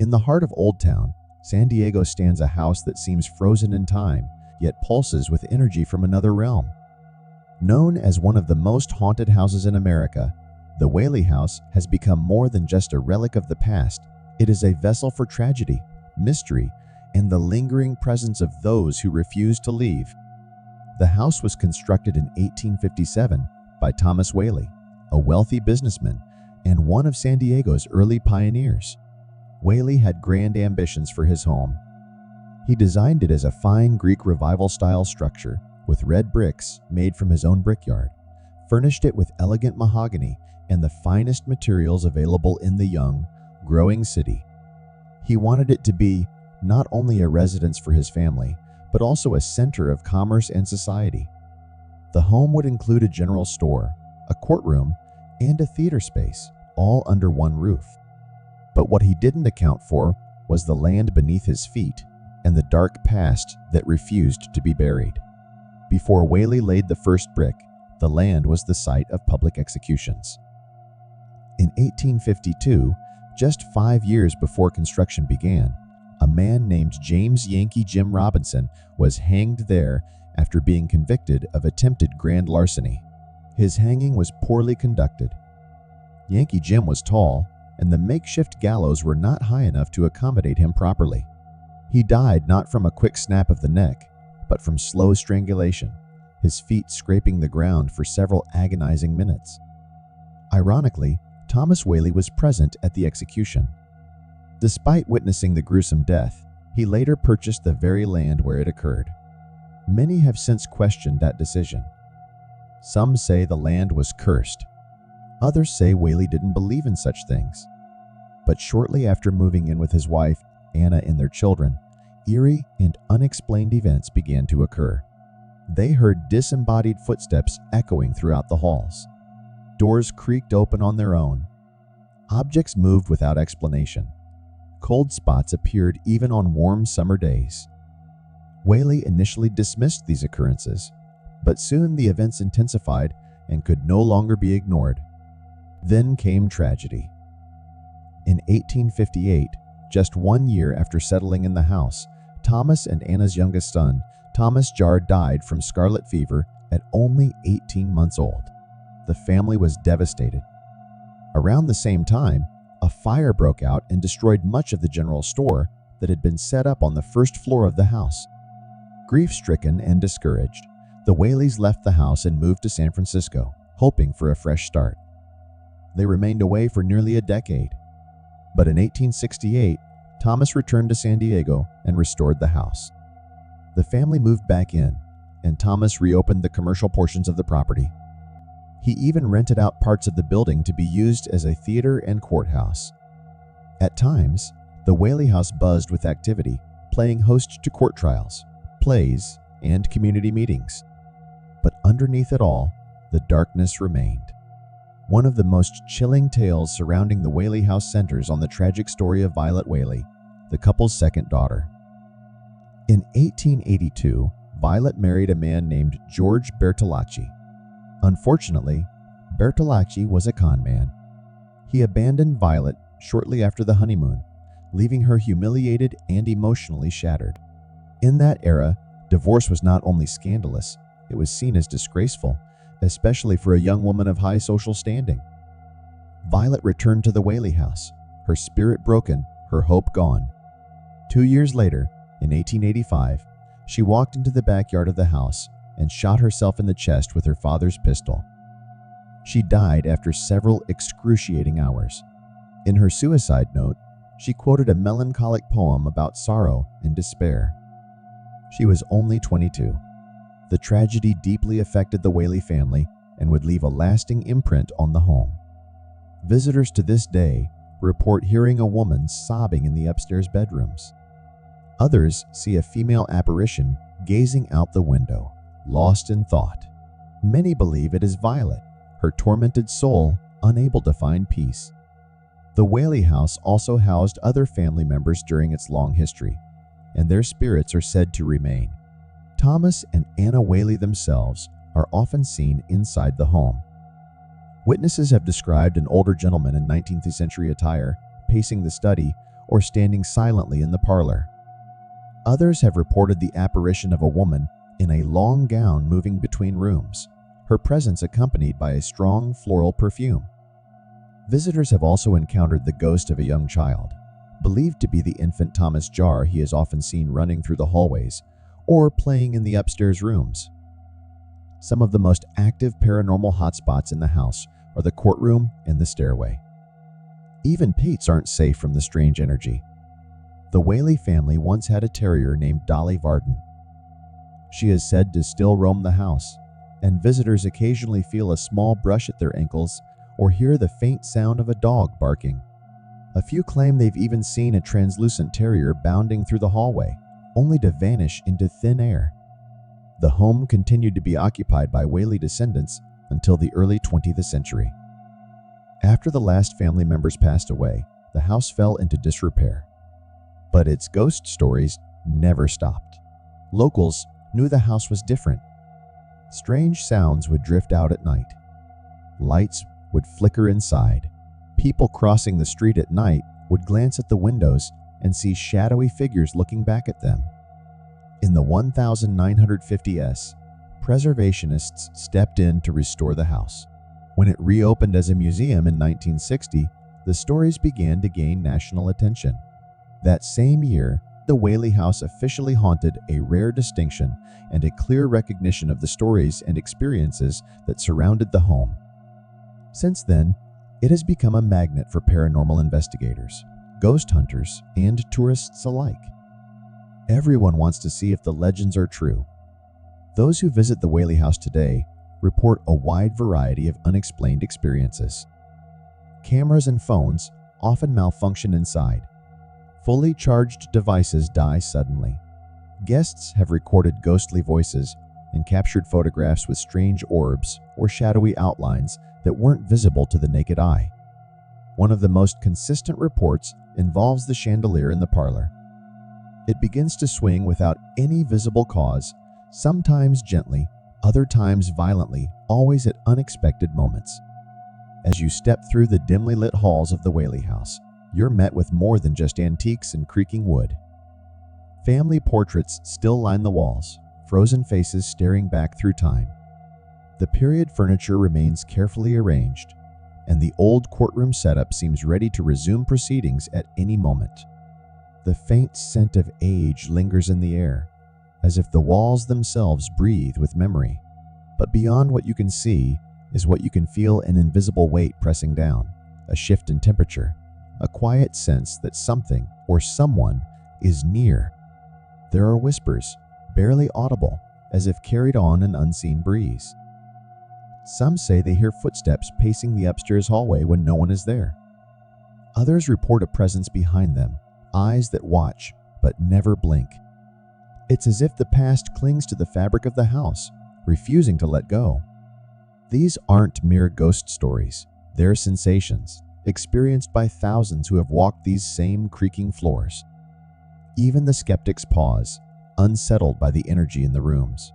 In the heart of Old Town, San Diego stands a house that seems frozen in time, yet pulses with energy from another realm. Known as one of the most haunted houses in America, the Whaley House has become more than just a relic of the past. It is a vessel for tragedy, mystery, and the lingering presence of those who refuse to leave. The house was constructed in 1857 by Thomas Whaley, a wealthy businessman and one of San Diego's early pioneers. Whaley had grand ambitions for his home. He designed it as a fine Greek Revival-style structure with red bricks made from his own brickyard, furnished it with elegant mahogany and the finest materials available in the young, growing city. He wanted it to be not only a residence for his family, but also a center of commerce and society. The home would include a general store, a courtroom, and a theater space, all under one roof. But what he didn't account for was the land beneath his feet and the dark past that refused to be buried. Before Whaley laid the first brick, the land was the site of public executions. In 1852, just 5 years before construction began, a man named James Yankee Jim Robinson was hanged there after being convicted of attempted grand larceny. His hanging was poorly conducted. Yankee Jim was tall, and the makeshift gallows were not high enough to accommodate him properly. He died not from a quick snap of the neck, but from slow strangulation, his feet scraping the ground for several agonizing minutes. Ironically, Thomas Whaley was present at the execution. Despite witnessing the gruesome death, he later purchased the very land where it occurred. Many have since questioned that decision. Some say the land was cursed. Others say Whaley didn't believe in such things. But shortly after moving in with his wife, Anna, and their children, eerie and unexplained events began to occur. They heard disembodied footsteps echoing throughout the halls. Doors creaked open on their own. Objects moved without explanation. Cold spots appeared even on warm summer days. Whaley initially dismissed these occurrences, but soon the events intensified and could no longer be ignored. Then came tragedy. In 1858, just 1 year after settling in the house, Thomas and Anna's youngest son, Thomas Jar, died from scarlet fever at only 18 months old. The family was devastated. Around the same time, a fire broke out and destroyed much of the general store that had been set up on the first floor of the house. Grief-stricken and discouraged, the Whaleys left the house and moved to San Francisco, hoping for a fresh start. They remained away for nearly a decade. But in 1868, Thomas returned to San Diego and restored the house. The family moved back in, and Thomas reopened the commercial portions of the property. He even rented out parts of the building to be used as a theater and courthouse. At times, the Whaley House buzzed with activity, playing host to court trials, plays, and community meetings. But underneath it all, the darkness remained. One of the most chilling tales surrounding the Whaley House centers on the tragic story of Violet Whaley, the couple's second daughter. In 1882, Violet married a man named George Bertolacci. Unfortunately, Bertolacci was a con man. He abandoned Violet shortly after the honeymoon, leaving her humiliated and emotionally shattered. In that era, divorce was not only scandalous, it was seen as disgraceful, especially for a young woman of high social standing. Violet returned to the Whaley House, her spirit broken, her hope gone. 2 years later, in 1885, she walked into the backyard of the house and shot herself in the chest with her father's pistol. She died after several excruciating hours. In her suicide note, she quoted a melancholic poem about sorrow and despair. She was only 22. The tragedy deeply affected the Whaley family and would leave a lasting imprint on the home. Visitors to this day report hearing a woman sobbing in the upstairs bedrooms. Others see a female apparition gazing out the window, lost in thought. Many believe it is Violet, her tormented soul unable to find peace. The Whaley House also housed other family members during its long history, and their spirits are said to remain. Thomas and Anna Whaley themselves are often seen inside the home. Witnesses have described an older gentleman in 19th century attire pacing the study or standing silently in the parlor. Others have reported the apparition of a woman in a long gown moving between rooms, her presence accompanied by a strong floral perfume. Visitors have also encountered the ghost of a young child, believed to be the infant Thomas Jar he is often seen running through the hallways or playing in the upstairs rooms. Some of the most active paranormal hotspots in the house are the courtroom and the stairway. Even pets aren't safe from the strange energy. The Whaley family once had a terrier named Dolly Varden. She is said to still roam the house, and visitors occasionally feel a small brush at their ankles or hear the faint sound of a dog barking. A few claim they've even seen a translucent terrier bounding through the hallway, only to vanish into thin air. The home continued to be occupied by Whaley descendants until the early 20th century. After the last family members passed away, the house fell into disrepair. But its ghost stories never stopped. Locals knew the house was different. Strange sounds would drift out at night. Lights would flicker inside. People crossing the street at night would glance at the windows and see shadowy figures looking back at them. In the 1950s, preservationists stepped in to restore the house. When it reopened as a museum in 1960, the stories began to gain national attention. That same year, the Whaley House officially haunted, a rare distinction and a clear recognition of the stories and experiences that surrounded the home. Since then, it has become a magnet for paranormal investigators, ghost hunters, and tourists alike. Everyone wants to see if the legends are true. Those who visit the Whaley House today report a wide variety of unexplained experiences. Cameras and phones often malfunction inside. Fully charged devices die suddenly. Guests have recorded ghostly voices and captured photographs with strange orbs or shadowy outlines that weren't visible to the naked eye. One of the most consistent reports involves the chandelier in the parlor. It begins to swing without any visible cause, sometimes gently, other times violently, always at unexpected moments. As you step through the dimly lit halls of the Whaley House, you're met with more than just antiques and creaking wood. Family portraits still line the walls, frozen faces staring back through time. The period furniture remains carefully arranged, and the old courtroom setup seems ready to resume proceedings at any moment. The faint scent of age lingers in the air, as if the walls themselves breathe with memory. But beyond what you can see is what you can feel: an invisible weight pressing down, a shift in temperature, a quiet sense that something or someone is near. There are whispers, barely audible, as if carried on an unseen breeze. Some say they hear footsteps pacing the upstairs hallway when no one is there. Others report a presence behind them, eyes that watch but never blink. It's as if the past clings to the fabric of the house, refusing to let go. These aren't mere ghost stories. They're sensations, experienced by thousands who have walked these same creaking floors. Even the skeptics pause, unsettled by the energy in the rooms.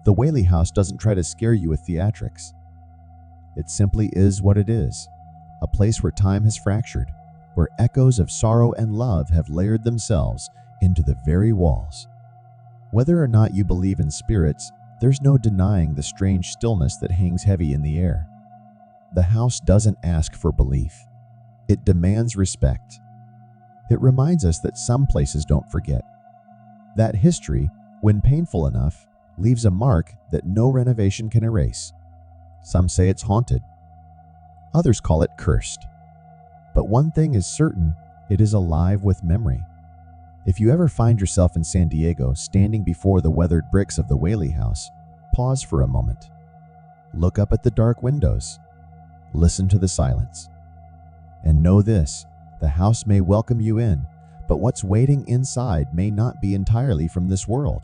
The Whaley House doesn't try to scare you with theatrics. It simply is what it is, a place where time has fractured, where echoes of sorrow and love have layered themselves into the very walls. Whether or not you believe in spirits, there's no denying the strange stillness that hangs heavy in the air. The house doesn't ask for belief. It demands respect. It reminds us that some places don't forget. That history, when painful enough, leaves a mark that no renovation can erase. Some say it's haunted. Others call it cursed. But one thing is certain: it is alive with memory. If you ever find yourself in San Diego standing before the weathered bricks of the Whaley House, pause for a moment. Look up at the dark windows. Listen to the silence. And know this: the house may welcome you in, but what's waiting inside may not be entirely from this world.